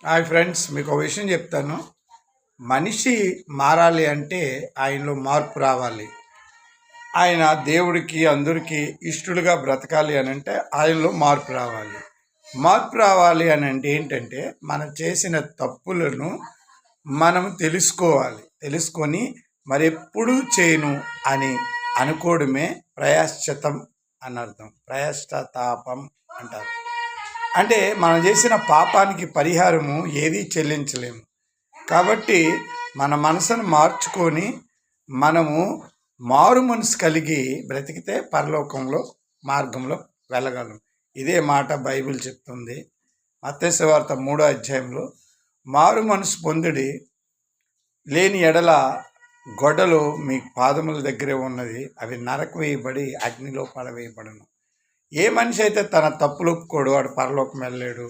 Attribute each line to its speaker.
Speaker 1: Hi friends, మీకు ఒక విషయం చెప్తాను. మనిషి మారాలి అంటే ఆయనలో మార్పు రావాలి. ఆయన దేవుడికి అందరికీ ఇష్టలుగా బ్రతకాలి అని అంటే ఆయనలో మార్పు రావాలి. మార్పు రావాలి అని అంటే ఏంటంటే మనం చేసిన తప్పులను మనం తెలుసుకొని మరెప్పుడు చేయను అని అనుకోవడమే ప్రయాశ్చితం అని అర్థం. ప్రయాశ్చాత్తాపం అంటారు. అంటే మనం చేసిన పాపానికి పరిహారము ఏదీ చెల్లించలేము. కాబట్టి మన మనసును మార్చుకొని మనము మారు మనసు కలిగి బ్రతికితే పరలోకంలో మార్గంలో వెళ్ళగలం. ఇదే మాట బైబిల్ చెప్తుంది. మత్తయి సువార్త 3వ అధ్యాయంలో మారు మనసు పొందుడి, లేని ఎడల గొడ్డలు మీ పాదముల దగ్గరే ఉన్నది, అవి నరకు వేయబడి అగ్నిలో పడవేయబడును. ఏ మనిషి అయితే తన తప్పులు ఒప్పుకోడు వాడు పరలోకం వెళ్ళలేడు.